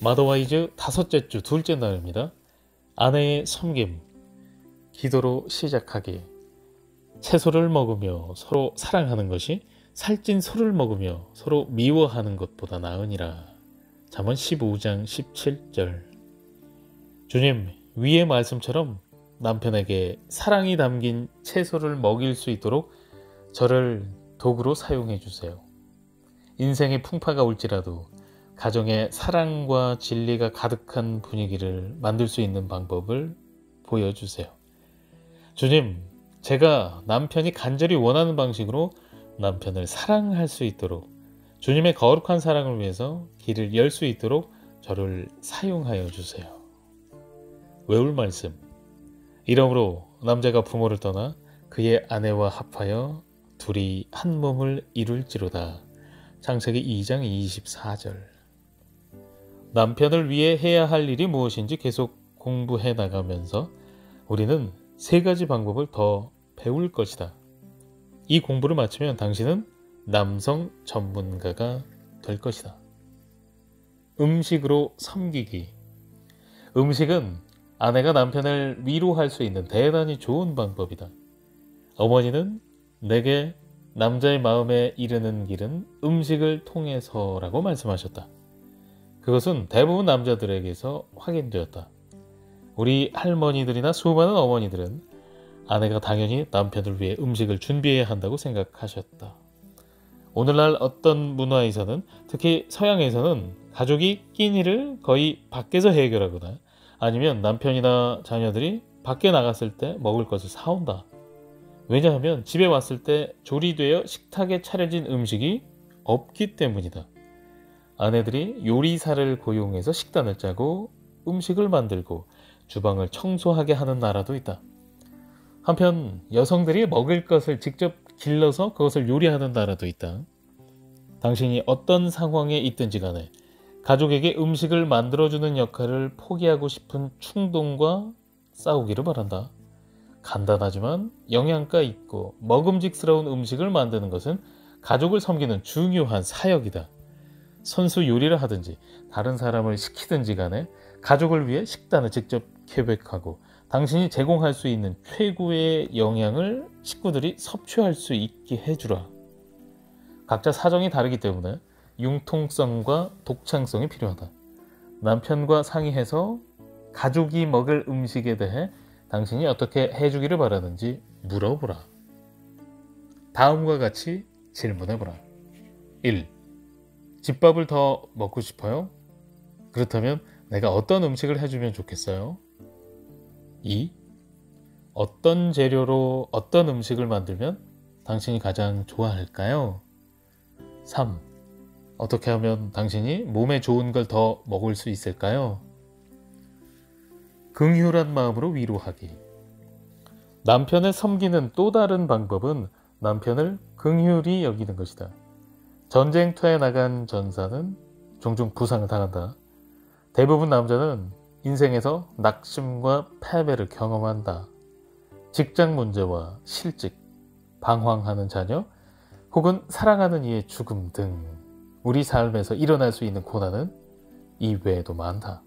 마더와이즈 다섯째 주 둘째 날입니다. 아내의 섬김, 기도로 시작하기. 채소를 먹으며 서로 사랑하는 것이 살찐 소를 먹으며 서로 미워하는 것보다 나으니라. 잠언 15장 17절. 주님, 위의 말씀처럼 남편에게 사랑이 담긴 채소를 먹일 수 있도록 저를 도구로 사용해 주세요. 인생의 풍파가 올지라도 가정에 사랑과 진리가 가득한 분위기를 만들 수 있는 방법을 보여주세요. 주님, 제가 남편이 간절히 원하는 방식으로 남편을 사랑할 수 있도록 주님의 거룩한 사랑을 위해서 길을 열 수 있도록 저를 사용하여 주세요. 외울 말씀. 이러므로 남자가 부모를 떠나 그의 아내와 합하여 둘이 한 몸을 이룰지로다. 창세기 2장 24절. 남편을 위해 해야 할 일이 무엇인지 계속 공부해 나가면서 우리는 세 가지 방법을 더 배울 것이다. 이 공부를 마치면 당신은 남성 전문가가 될 것이다. 음식으로 섬기기. 음식은 아내가 남편을 위로할 수 있는 대단히 좋은 방법이다. 어머니는 내게 남자의 마음에 이르는 길은 음식을 통해서라고 말씀하셨다. 그것은 대부분 남자들에게서 확인되었다. 우리 할머니들이나 수많은 어머니들은 아내가 당연히 남편을 위해 음식을 준비해야 한다고 생각하셨다. 오늘날 어떤 문화에서는, 특히 서양에서는 가족이 끼니를 거의 밖에서 해결하거나 아니면 남편이나 자녀들이 밖에 나갔을 때 먹을 것을 사온다. 왜냐하면 집에 왔을 때 조리되어 식탁에 차려진 음식이 없기 때문이다. 아내들이 요리사를 고용해서 식단을 짜고 음식을 만들고 주방을 청소하게 하는 나라도 있다. 한편 여성들이 먹을 것을 직접 길러서 그것을 요리하는 나라도 있다. 당신이 어떤 상황에 있든지 간에 가족에게 음식을 만들어주는 역할을 포기하고 싶은 충동과 싸우기를 바란다. 간단하지만 영양가 있고 먹음직스러운 음식을 만드는 것은 가족을 섬기는 중요한 사역이다. 선수 요리를 하든지 다른 사람을 시키든지 간에 가족을 위해 식단을 직접 계획하고 당신이 제공할 수 있는 최고의 영양을 식구들이 섭취할 수 있게 해주라. 각자 사정이 다르기 때문에 융통성과 독창성이 필요하다. 남편과 상의해서 가족이 먹을 음식에 대해 당신이 어떻게 해주기를 바라는지 물어보라. 다음과 같이 질문해보라. 1. 집밥을 더 먹고 싶어요? 그렇다면 내가 어떤 음식을 해주면 좋겠어요? 2. 어떤 재료로 어떤 음식을 만들면 당신이 가장 좋아할까요? 3. 어떻게 하면 당신이 몸에 좋은 걸 더 먹을 수 있을까요? 긍휼한 마음으로 위로하기. 남편을 섬기는 또 다른 방법은 남편을 긍휼히 여기는 것이다. 전쟁터에 나간 전사는 종종 부상을 당한다. 대부분 남자는 인생에서 낙심과 패배를 경험한다. 직장 문제와 실직, 방황하는 자녀, 혹은 사랑하는 이의 죽음 등 우리 삶에서 일어날 수 있는 고난은 이 외에도 많다.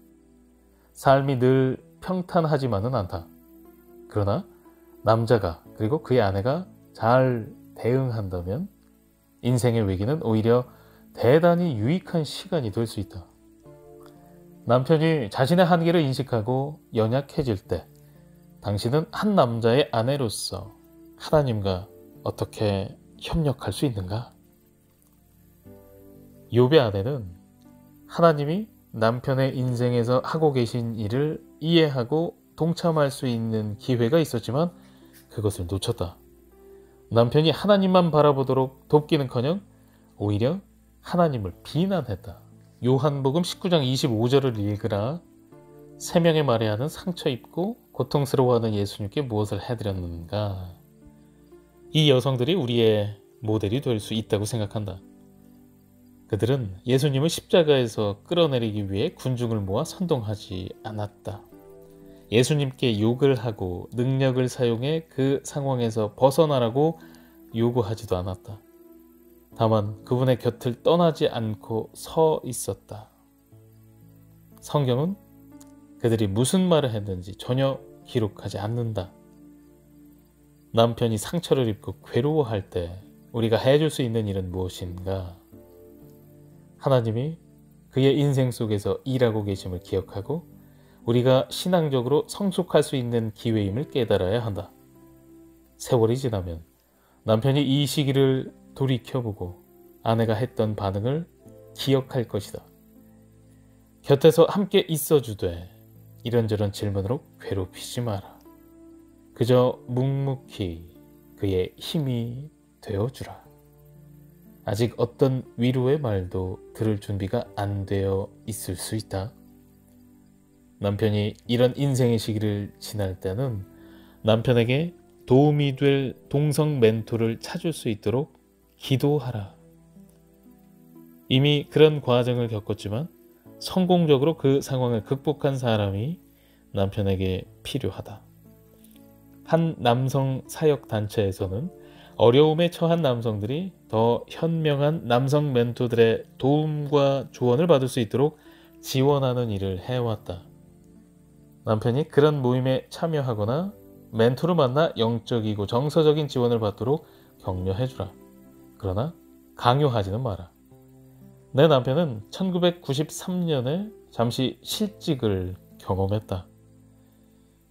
삶이 늘 평탄하지만은 않다. 그러나 남자가 그리고 그의 아내가 잘 대응한다면 인생의 위기는 오히려 대단히 유익한 시간이 될 수 있다. 남편이 자신의 한계를 인식하고 연약해질 때 당신은 한 남자의 아내로서 하나님과 어떻게 협력할 수 있는가? 욥의 아내는 하나님이 남편의 인생에서 하고 계신 일을 이해하고 동참할 수 있는 기회가 있었지만 그것을 놓쳤다. 남편이 하나님만 바라보도록 돕기는커녕 오히려 하나님을 비난했다. 요한복음 19장 25절을 읽으라. 세 명의 마리아는 상처 입고 고통스러워하는 예수님께 무엇을 해드렸는가? 이 여성들이 우리의 모델이 될 수 있다고 생각한다. 그들은 예수님을 십자가에서 끌어내리기 위해 군중을 모아 선동하지 않았다. 예수님께 욕을 하고 능력을 사용해 그 상황에서 벗어나라고 요구하지도 않았다. 다만 그분의 곁을 떠나지 않고 서 있었다. 성경은 그들이 무슨 말을 했는지 전혀 기록하지 않는다. 남편이 상처를 입고 괴로워할 때 우리가 해줄 수 있는 일은 무엇인가? 하나님이 그의 인생 속에서 일하고 계심을 기억하고 우리가 신앙적으로 성숙할 수 있는 기회임을 깨달아야 한다. 세월이 지나면 남편이 이 시기를 돌이켜보고 아내가 했던 반응을 기억할 것이다. 곁에서 함께 있어주되 이런저런 질문으로 괴롭히지 마라. 그저 묵묵히 그의 힘이 되어주라. 아직 어떤 위로의 말도 들을 준비가 안 되어 있을 수 있다. 남편이 이런 인생의 시기를 지날 때는 남편에게 도움이 될 동성 멘토를 찾을 수 있도록 기도하라. 이미 그런 과정을 겪었지만 성공적으로 그 상황을 극복한 사람이 남편에게 필요하다. 한 남성 사역 단체에서는 어려움에 처한 남성들이 더 현명한 남성 멘토들의 도움과 조언을 받을 수 있도록 지원하는 일을 해왔다. 남편이 그런 모임에 참여하거나 멘토를 만나 영적이고 정서적인 지원을 받도록 격려해주라. 그러나 강요하지는 마라. 내 남편은 1993년에 잠시 실직을 경험했다.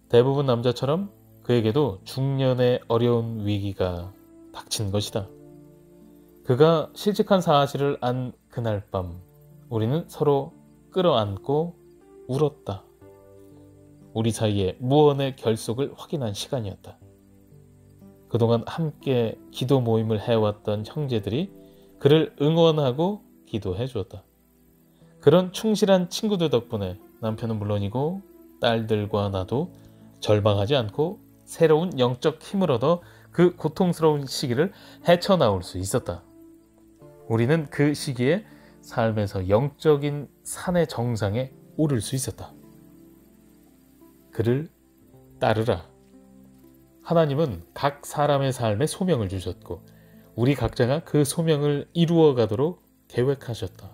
대부분 남자처럼 그에게도 중년의 어려운 위기가 닥친 것이다. 그가 실직한 사실을 안 그날 밤 우리는 서로 끌어안고 울었다. 우리 사이의 무언의 결속을 확인한 시간이었다. 그동안 함께 기도 모임을 해왔던 형제들이 그를 응원하고 기도해 주었다. 그런 충실한 친구들 덕분에 남편은 물론이고 딸들과 나도 절망하지 않고 새로운 영적 힘을 얻어 그 고통스러운 시기를 헤쳐나올 수 있었다. 우리는 그 시기에 삶에서 영적인 산의 정상에 오를 수 있었다. 그를 따르라. 하나님은 각 사람의 삶에 소명을 주셨고 우리 각자가 그 소명을 이루어 가도록 계획하셨다.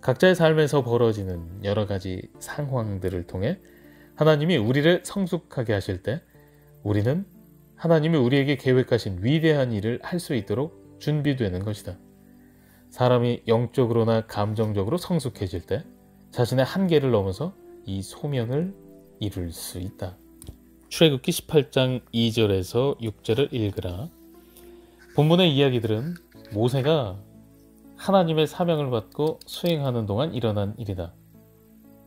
각자의 삶에서 벌어지는 여러 가지 상황들을 통해 하나님이 우리를 성숙하게 하실 때 우리는 하나님이 우리에게 계획하신 위대한 일을 할 수 있도록 준비되는 것이다. 사람이 영적으로나 감정적으로 성숙해질 때 자신의 한계를 넘어서 이 소명을 이룰 수 있다. 출애굽기 18장 2절에서 6절을 읽으라. 본문의 이야기들은 모세가 하나님의 사명을 받고 수행하는 동안 일어난 일이다.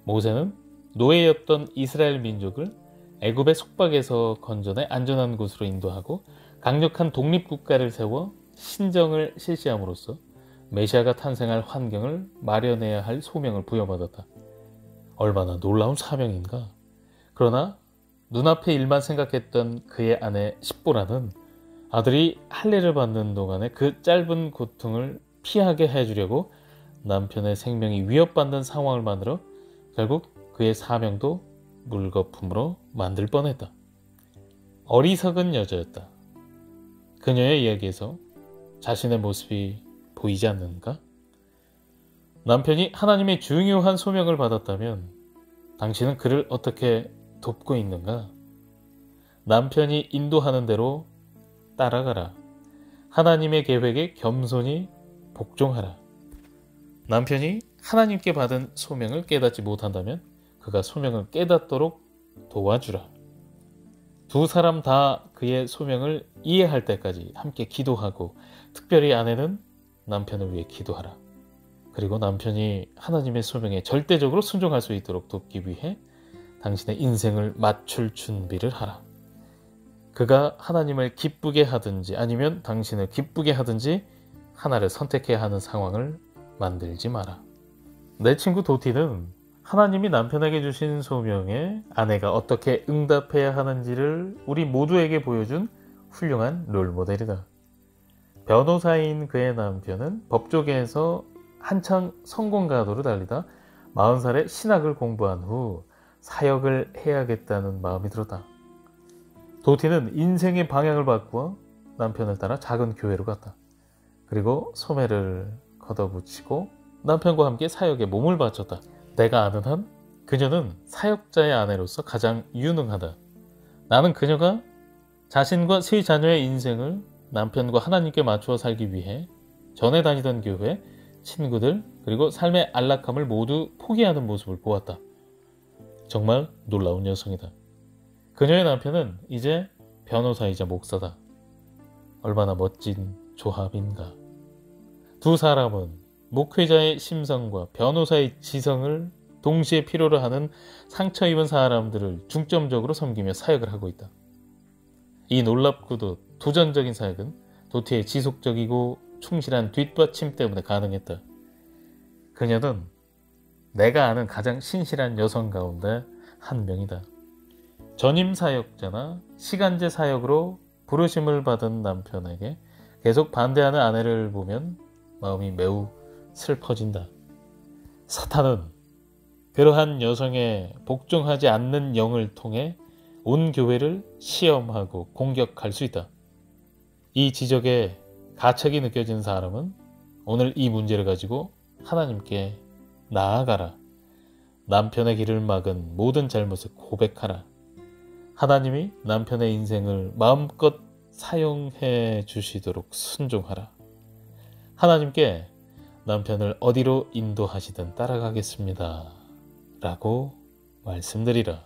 모세는 노예였던 이스라엘 민족을 애굽의 속박에서 건져내 안전한 곳으로 인도하고 강력한 독립국가를 세워 신정을 실시함으로써 메시아가 탄생할 환경을 마련해야 할 소명을 부여받았다. 얼마나 놀라운 사명인가. 그러나 눈앞의 일만 생각했던 그의 아내 십보라는 아들이 할례를 받는 동안에 그 짧은 고통을 피하게 해주려고 남편의 생명이 위협받는 상황을 만들어 결국 그의 사명도 물거품으로 만들 뻔했다. 어리석은 여자였다. 그녀의 이야기에서 자신의 모습이 보이지 않는가? 남편이 하나님의 중요한 소명을 받았다면 당신은 그를 어떻게 돕고 있는가? 남편이 인도하는 대로 따라가라. 하나님의 계획에 겸손히 복종하라. 남편이 하나님께 받은 소명을 깨닫지 못한다면 그가 소명을 깨닫도록 도와주라. 두 사람 다 그의 소명을 이해할 때까지 함께 기도하고 특별히 아내는 남편을 위해 기도하라. 그리고 남편이 하나님의 소명에 절대적으로 순종할 수 있도록 돕기 위해 당신의 인생을 맞출 준비를 하라. 그가 하나님을 기쁘게 하든지 아니면 당신을 기쁘게 하든지 하나를 선택해야 하는 상황을 만들지 마라. 내 친구 도티는 하나님이 남편에게 주신 소명에 아내가 어떻게 응답해야 하는지를 우리 모두에게 보여준 훌륭한 롤모델이다. 변호사인 그의 남편은 법조계에서 한창 성공가도로 달리다 40살에 신학을 공부한 후 사역을 해야겠다는 마음이 들었다. 도티는 인생의 방향을 바꾸어 남편을 따라 작은 교회로 갔다. 그리고 소매를 걷어붙이고 남편과 함께 사역에 몸을 바쳤다. 내가 아는 한 그녀는 사역자의 아내로서 가장 유능하다. 나는 그녀가 자신과 세 자녀의 인생을 남편과 하나님께 맞추어 살기 위해 전에 다니던 교회, 친구들, 그리고 삶의 안락함을 모두 포기하는 모습을 보았다. 정말 놀라운 여성이다. 그녀의 남편은 이제 변호사이자 목사다. 얼마나 멋진 조합인가. 두 사람은 목회자의 심성과 변호사의 지성을 동시에 필요로 하는 상처 입은 사람들을 중점적으로 섬기며 사역을 하고 있다. 이 놀랍고도 도전적인 사역은 도티의 지속적이고 충실한 뒷받침 때문에 가능했다. 그녀는 내가 아는 가장 신실한 여성 가운데 한 명이다. 전임 사역자나 시간제 사역으로 부르심을 받은 남편에게 계속 반대하는 아내를 보면 마음이 매우 슬퍼진다. 사탄은 그러한 여성의 복종하지 않는 영을 통해 온 교회를 시험하고 공격할 수 있다. 이 지적에 가책이 느껴지는 사람은 오늘 이 문제를 가지고 하나님께 나아가라. 남편의 길을 막은 모든 잘못을 고백하라. 하나님이 남편의 인생을 마음껏 사용해 주시도록 순종하라. 하나님께 남편을 어디로 인도하시든 따라가겠습니다. 라고 말씀드리라.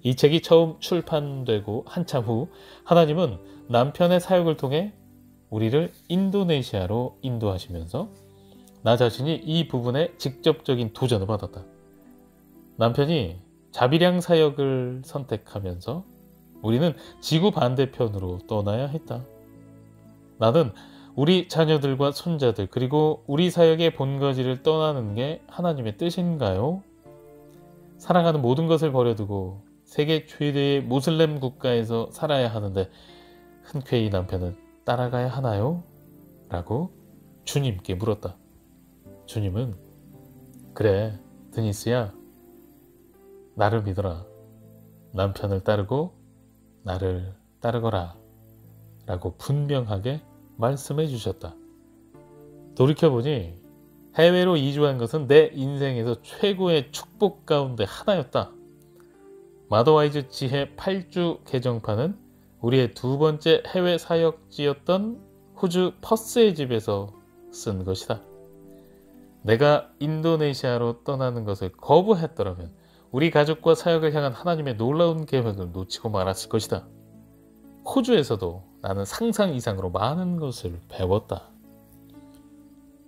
이 책이 처음 출판되고 한참 후 하나님은 남편의 사역을 통해 우리를 인도네시아로 인도하시면서 나 자신이 이 부분에 직접적인 도전을 받았다. 남편이 자비량 사역을 선택하면서 우리는 지구 반대편으로 떠나야 했다. 나는 우리 자녀들과 손자들 그리고 우리 사역의 본거지를 떠나는 게 하나님의 뜻인가요? 사랑하는 모든 것을 버려두고 세계 최대의 모슬렘 국가에서 살아야 하는데 흔쾌히 남편은 따라가야 하나요? 라고 주님께 물었다. 주님은 그래 드니스야 나를 믿어라. 남편을 따르고 나를 따르거라 라고 분명하게 말씀해 주셨다. 돌이켜보니 해외로 이주한 것은 내 인생에서 최고의 축복 가운데 하나였다. 마더와이즈 지혜 8주 개정판은 우리의 두 번째 해외 사역지였던 호주 퍼스의 집에서 쓴 것이다. 내가 인도네시아로 떠나는 것을 거부했더라면 우리 가족과 사역을 향한 하나님의 놀라운 계획을 놓치고 말았을 것이다. 호주에서도 나는 상상 이상으로 많은 것을 배웠다.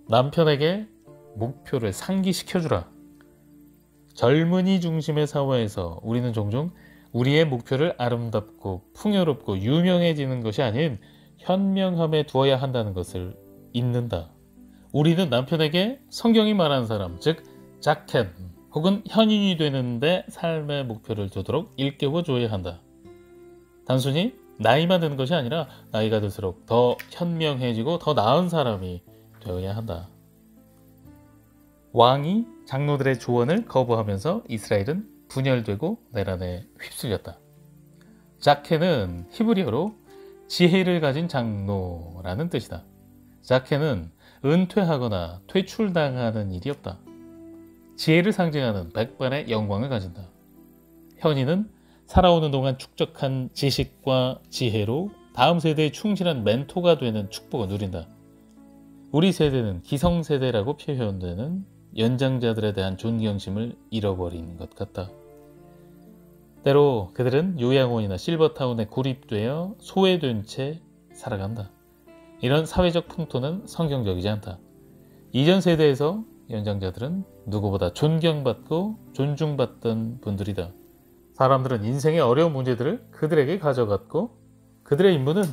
남편에게 목표를 상기시켜주라. 젊은이 중심의 사회에서 우리는 종종 우리의 목표를 아름답고 풍요롭고 유명해지는 것이 아닌 현명함에 두어야 한다는 것을 잊는다. 우리는 남편에게 성경이 말하는 사람, 즉 자켓 혹은 현인이 되는데 삶의 목표를 두도록 일깨워 줘야 한다. 단순히 나이만 드는 것이 아니라 나이가 들수록 더 현명해지고 더 나은 사람이 되어야 한다. 왕이 장로들의 조언을 거부하면서 이스라엘은 분열되고 내란에 휩쓸렸다. 자케는 히브리어로 지혜를 가진 장로라는 뜻이다. 자케는 은퇴하거나 퇴출당하는 일이 없다. 지혜를 상징하는 백발의 영광을 가진다. 현인은 살아오는 동안 축적한 지식과 지혜로 다음 세대에 충실한 멘토가 되는 축복을 누린다. 우리 세대는 기성세대라고 표현되는 연장자들에 대한 존경심을 잃어버린 것 같다. 때로 그들은 요양원이나 실버타운에 고립되어 소외된 채 살아간다. 이런 사회적 풍토는 성경적이지 않다. 이전 세대에서 연장자들은 누구보다 존경받고 존중받던 분들이다. 사람들은 인생의 어려운 문제들을 그들에게 가져갔고 그들의 임무는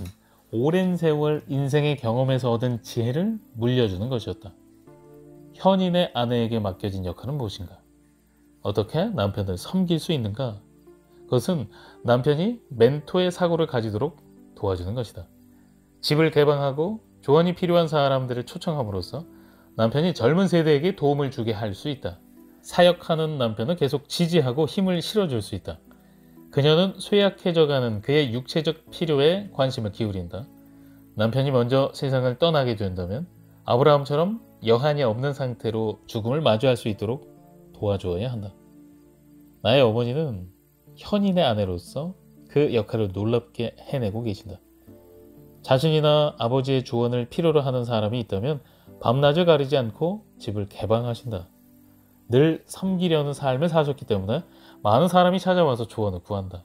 오랜 세월 인생의 경험에서 얻은 지혜를 물려주는 것이었다. 현인의 아내에게 맡겨진 역할은 무엇인가? 어떻게 남편을 섬길 수 있는가? 그것은 남편이 멘토의 사고를 가지도록 도와주는 것이다. 집을 개방하고 조언이 필요한 사람들을 초청함으로써 남편이 젊은 세대에게 도움을 주게 할 수 있다. 사역하는 남편은 계속 지지하고 힘을 실어줄 수 있다. 그녀는 쇠약해져가는 그의 육체적 필요에 관심을 기울인다. 남편이 먼저 세상을 떠나게 된다면 아브라함처럼 여한이 없는 상태로 죽음을 마주할 수 있도록 도와주어야 한다. 나의 어머니는 현인의 아내로서 그 역할을 놀랍게 해내고 계신다. 자신이나 아버지의 조언을 필요로 하는 사람이 있다면 밤낮을 가리지 않고 집을 개방하신다. 늘 섬기려는 삶을 사셨기 때문에 많은 사람이 찾아와서 조언을 구한다.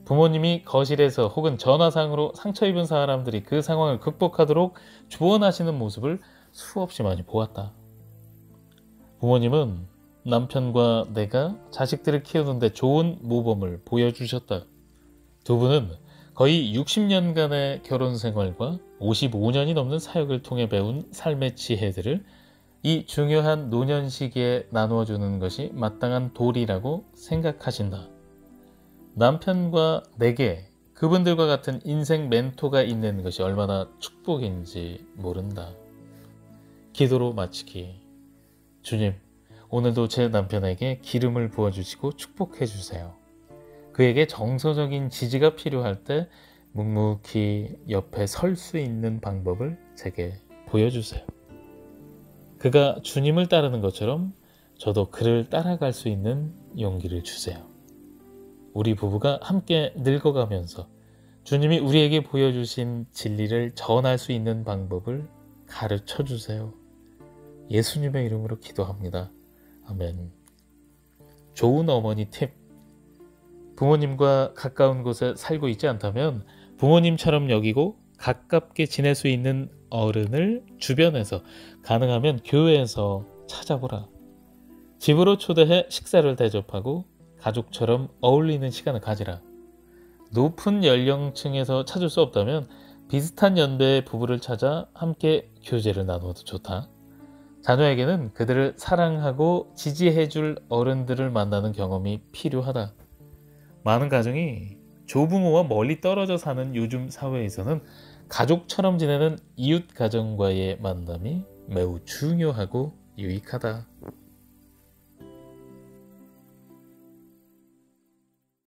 부모님이 거실에서 혹은 전화상으로 상처 입은 사람들이 그 상황을 극복하도록 조언하시는 모습을 수없이 많이 보았다. 부모님은 남편과 내가 자식들을 키우는데 좋은 모범을 보여주셨다. 두 분은 거의 60년간의 결혼 생활과 55년이 넘는 사역을 통해 배운 삶의 지혜들을 이 중요한 노년 시기에 나누어 주는 것이 마땅한 도리라고 생각하신다. 남편과 내게 그분들과 같은 인생 멘토가 있는 것이 얼마나 축복인지 모른다. 기도로 마치기. 주님, 오늘도 제 남편에게 기름을 부어주시고 축복해 주세요. 그에게 정서적인 지지가 필요할 때 묵묵히 옆에 설 수 있는 방법을 제게 보여주세요. 그가 주님을 따르는 것처럼 저도 그를 따라갈 수 있는 용기를 주세요. 우리 부부가 함께 늙어가면서 주님이 우리에게 보여주신 진리를 전할 수 있는 방법을 가르쳐 주세요. 예수님의 이름으로 기도합니다. 아멘. 좋은 어머니 팁. 부모님과 가까운 곳에 살고 있지 않다면 부모님처럼 여기고 가깝게 지낼 수 있는 어른을 주변에서, 가능하면 교회에서 찾아보라. 집으로 초대해 식사를 대접하고 가족처럼 어울리는 시간을 가지라. 높은 연령층에서 찾을 수 없다면 비슷한 연배의 부부를 찾아 함께 교제를 나누어도 좋다. 자녀에게는 그들을 사랑하고 지지해줄 어른들을 만나는 경험이 필요하다. 많은 가정이 조부모와 멀리 떨어져 사는 요즘 사회에서는 가족처럼 지내는 이웃 가정과의 만남이 매우 중요하고 유익하다.